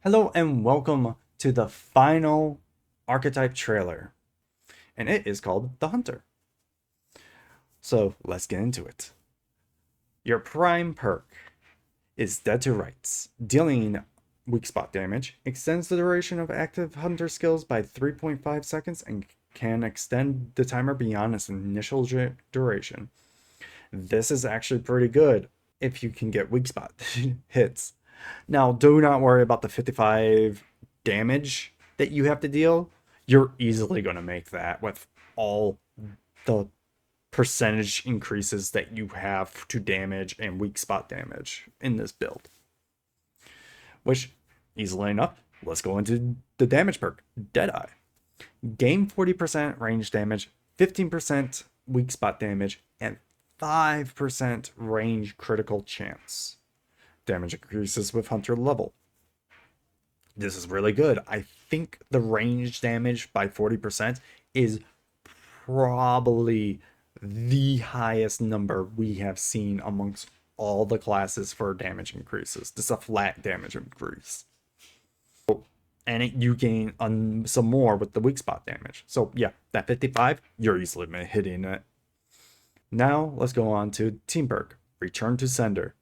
Hello and welcome to the final Archetype trailer, and it is called The Hunter. So let's get into it. Your prime perk is Dead to Rights. Dealing weak spot damage extends the duration of active hunter skills by 3.5 seconds and can extend the timer beyond its initial duration. This is actually pretty good if you can get weak spot hits. Now, do not worry about the 55 damage that you have to deal. You're easily going to make that with all the percentage increases that you have to damage and weak spot damage in this build. Which, easily enough, let's go into the damage perk, Deadeye. Gain 40% range damage, 15% weak spot damage, and 5% range critical chance. Damage increases with hunter level. This is really good. I think the range damage by 40% is probably the highest number we have seen amongst all the classes for damage increases. This is a flat damage increase. And you gain some more with the weak spot damage. So yeah, that 55, you're easily hitting it. Now let's go on to Team Perk, Return to Sender.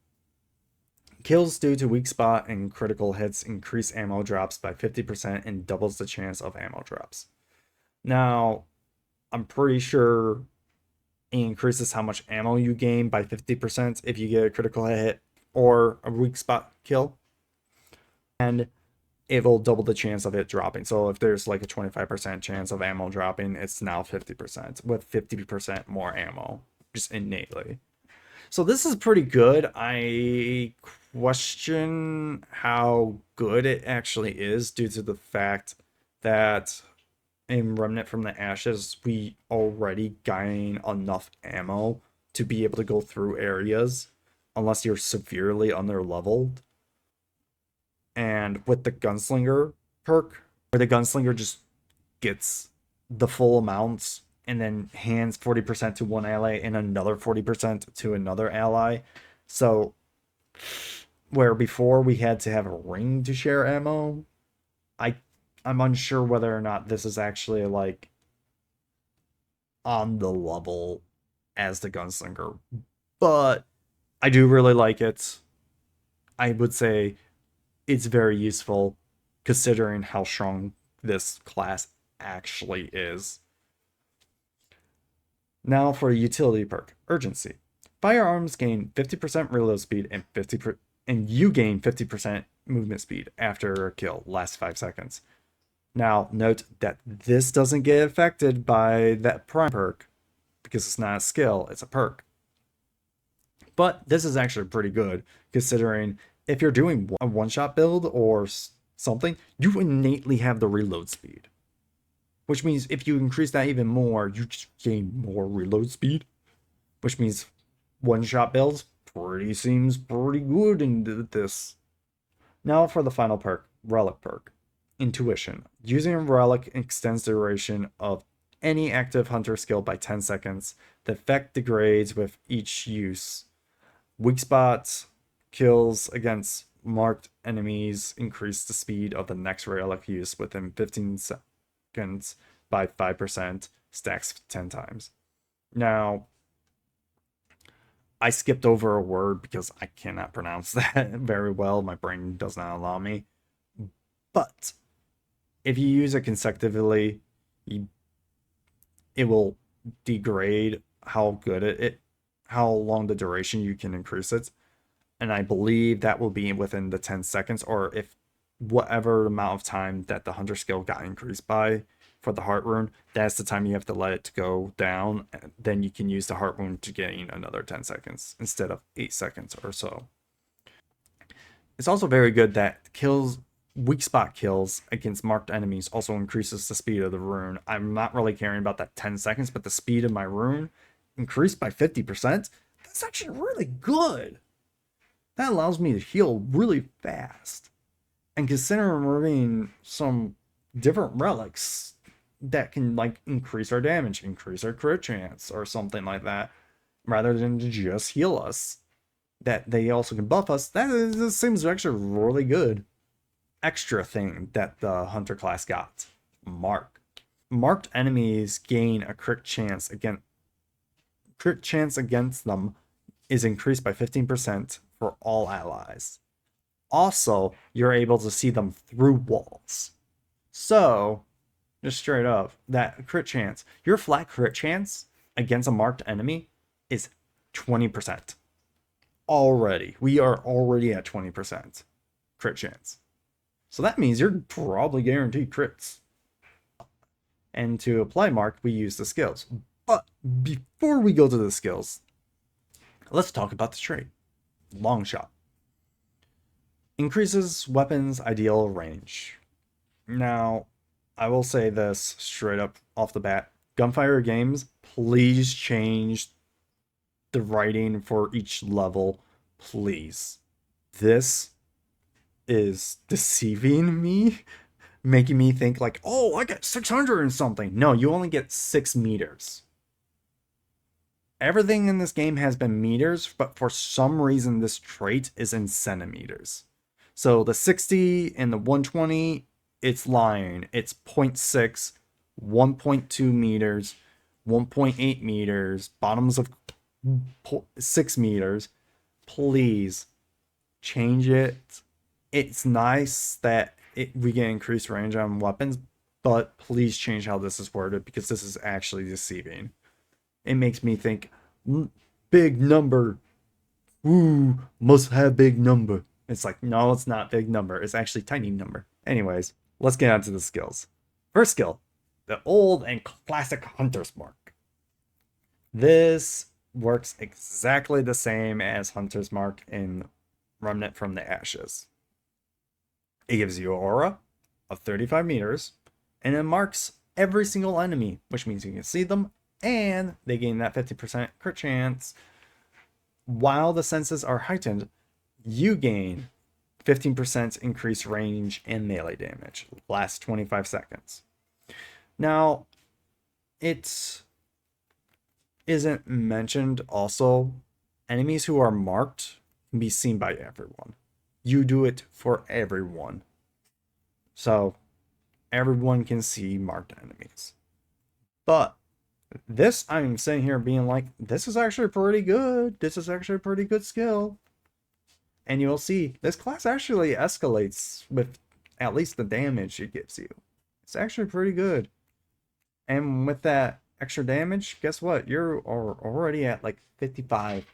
Kills due to weak spot and critical hits increase ammo drops by 50% and doubles the chance of ammo drops. Now, I'm pretty sure it increases how much ammo you gain by 50% if you get a critical hit or a weak spot kill. And it will double the chance of it dropping. So if there's like a 25% chance of ammo dropping, it's now 50% with 50% more ammo just innately. So this is pretty good. I question how good it actually is due to the fact that in Remnant from the Ashes, we already gain enough ammo to be able to go through areas unless you're severely under-leveled. And with the Gunslinger perk, where the Gunslinger just gets the full amounts and then hands 40% to one ally and another 40% to another ally. So where before we had to have a ring to share ammo, I'm unsure whether or not this is actually like on the level as the Gunslinger. But I do really like it. I would say it's very useful considering how strong this class actually is. Now for a utility perk, Urgency. Firearms gain 50% reload speed and you gain 50% movement speed after a kill, lasts 5 seconds. Now, note that this doesn't get affected by that prime perk because it's not a skill, it's a perk. But this is actually pretty good considering if you're doing a one-shot build or something, you innately have the reload speed. Which means if you increase that even more, you just gain more reload speed. Which means one-shot builds seems pretty good in this. Now for the final perk, Relic perk. Intuition. Using a relic extends the duration of any active hunter skill by 10 seconds. The effect degrades with each use. Weak spots, kills against marked enemies increase the speed of the next relic use within 15 seconds by 5%, stacks 10 times. Now, I skipped over a word because I cannot pronounce that very well. My brain does not allow me. But if you use it consecutively, it will degrade how good how long the duration you can increase it. And I believe that will be within the 10 seconds, or if whatever amount of time that the hunter skill got increased by for the heart rune, that's the time you have to let it go down. Then you can use the heart rune to gain another 10 seconds instead of 8 seconds or so. It's also very good that weak spot kills against marked enemies also increases the speed of the rune. I'm not really caring about that 10 seconds, but the speed of my rune increased by 50%. That's actually really good. That allows me to heal really fast. And considering removing some different relics that can like increase our damage, increase our crit chance, or something like that, rather than to just heal us, that they also can buff us, that seems actually really good. extra thing that the Hunter class got. Mark. Marked enemies gain a crit chance against them is increased by 15% for all allies. Also, you're able to see them through walls. So, just straight up, that crit chance, your flat crit chance against a marked enemy is 20%. Already. We are already at 20% crit chance. So that means you're probably guaranteed crits. And to apply mark, we use the skills. But before we go to the skills, let's talk about the trait. Long shot. Increases weapons ideal range. Now, I will say this straight up off the bat. Gunfire games, please change the writing for each level, please. This is deceiving me, making me think like, oh, I get 600 and something. No, you only get 6 meters. Everything in this game has been meters, but for some reason this trait is in centimeters. So the 60 and the 120, it's lying. It's 0.6, 1.2 meters, 1.8 meters, bottoms of 6 meters. Please change it. It's nice that we get increased range on weapons, but please change how this is worded because this is actually deceiving. It makes me think big number. Ooh, must have big number. It's like, no, it's not big number. It's actually tiny number. Anyways, let's get on to the skills. First skill, the old and classic Hunter's Mark. This works exactly the same as Hunter's Mark in Remnant from the Ashes. It gives you an aura of 35 meters, and it marks every single enemy, which means you can see them, and they gain that 50% crit chance. While the senses are heightened, you gain 15% increased range and melee damage. Lasts 25 seconds. Now, it isn't mentioned also, enemies who are marked can be seen by everyone. You do it for everyone. So, everyone can see marked enemies. But this, I'm sitting here being like, this is actually pretty good. This is actually a pretty good skill. And you'll see, this class actually escalates with at least the damage it gives you. It's actually pretty good. And with that extra damage, guess what? You're already at like 55%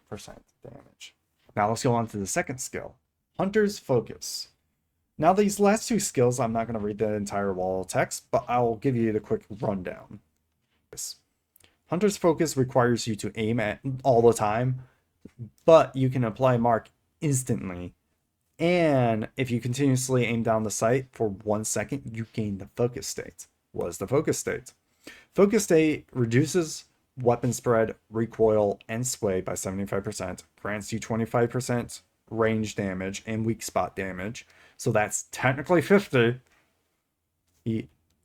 damage. Now let's go on to the second skill, Hunter's Focus. Now these last two skills, I'm not going to read the entire wall of text, but I'll give you the quick rundown. Hunter's Focus requires you to aim at all the time, but you can apply mark instantly. And if you continuously aim down the sight for 1 second, you gain the focus state. What is the focus state? Focus state reduces weapon spread, recoil, and sway by 75%, grants you 25% range damage and weak spot damage. So that's technically 50.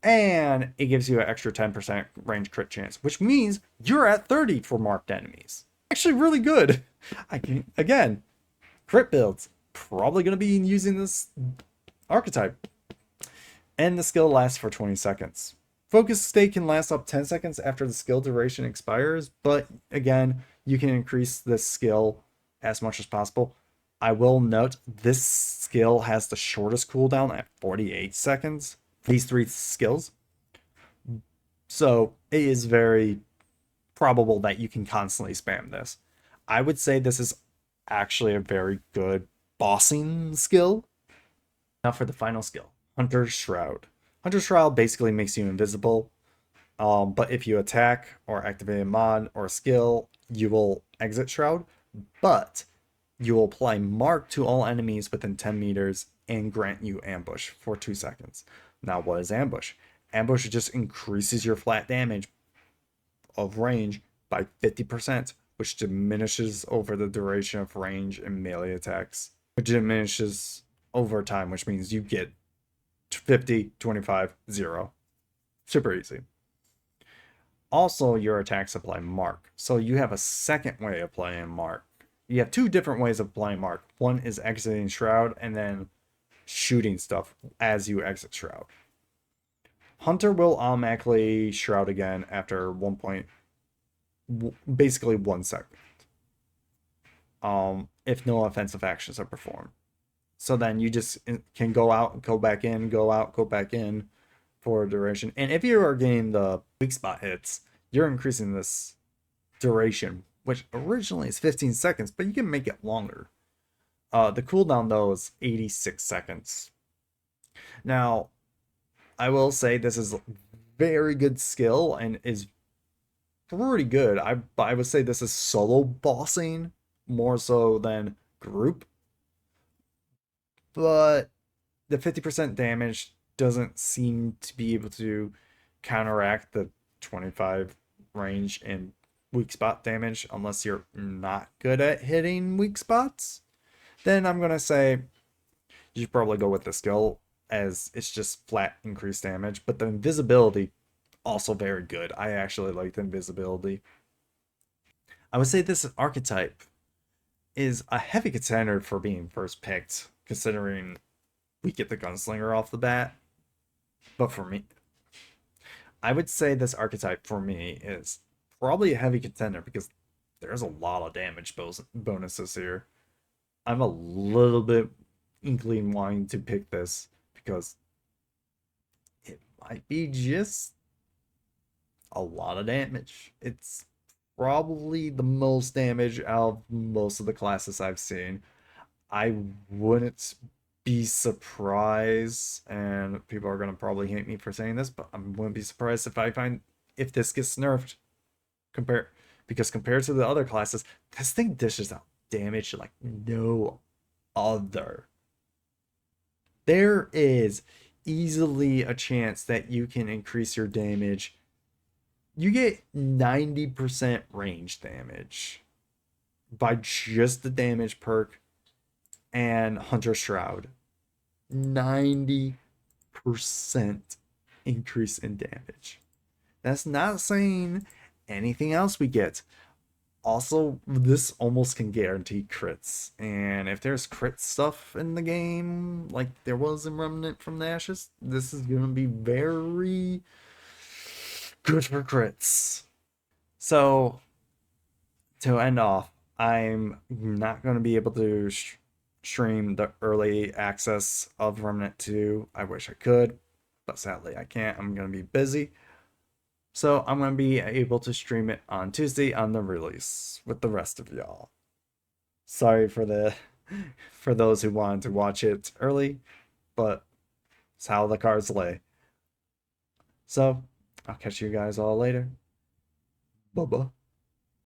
And it gives you an extra 10% range crit chance, which means you're at 30 for marked enemies. Actually really good. Again, crit builds. Probably going to be using this archetype. And the skill lasts for 20 seconds. Focus state can last up 10 seconds after the skill duration expires, but again, you can increase this skill as much as possible. I will note this skill has the shortest cooldown at 48 seconds. These three skills. So it is very probable that you can constantly spam this. I would say this is actually a very good bossing skill. Now for the final skill, Hunter's Shroud. Hunter's Shroud basically makes you invisible, but if you attack or activate a mod or a skill, you will exit Shroud, but you will apply mark to all enemies within 10 meters and grant you ambush for 2 seconds. Now what is ambush? Ambush just increases your flat damage of range by 50%, which diminishes over the duration of range and melee attacks, which diminishes over time, which means you get 50, 25, 0. Super easy. Also, your attacks apply mark. So you have a second way of playing mark. You have two different ways of playing mark. One is exiting Shroud and then shooting stuff as you exit Shroud. Hunter will automatically Shroud again after basically 1 second. If no offensive actions are performed. So then you just can go out, go back in, go out, go back in for a duration. And if you are getting the weak spot hits, you're increasing this duration, which originally is 15 seconds, but you can make it longer. The cooldown though is 86 seconds. Now, I will say this is very good skill and is pretty good. I would say this is solo bossing more so than group. But the 50% damage doesn't seem to be able to counteract the 25 range and weak spot damage unless you're not good at hitting weak spots. Then I'm going to say you should probably go with the skill as it's just flat increased damage. But the invisibility, also very good. I actually like the invisibility. I would say this archetype is a heavy contender for being first picked, considering we get the gunslinger off the bat. But for me, I would say this archetype for me is probably a heavy contender because there's a lot of damage bonuses here. I'm a little bit inkling wanting to pick this because it might be just a lot of damage. It's probably the most damage out of most of the classes I've seen. I wouldn't be surprised, and people are gonna probably hate me for saying this, but I wouldn't be surprised if this gets nerfed compared because compared to the other classes, this thing dishes out damage like no other. There is easily a chance that you can increase your damage. You get 90% range damage by just the damage perk and Hunter Shroud. 90% increase in damage. That's not saying anything else we get. Also, this almost can guarantee crits. And if there's crit stuff in the game, like there was in Remnant from the Ashes, this is going to be very good for crits. So, to end off, I'm not going to be able to stream the early access of Remnant 2. I wish I could, but sadly I can't. I'm going to be busy. So I'm going to be able to stream it on Tuesday on the release with the rest of y'all. Sorry for those who wanted to watch it early, but it's how the cards lay. So I'll catch you guys all later. Bye-bye.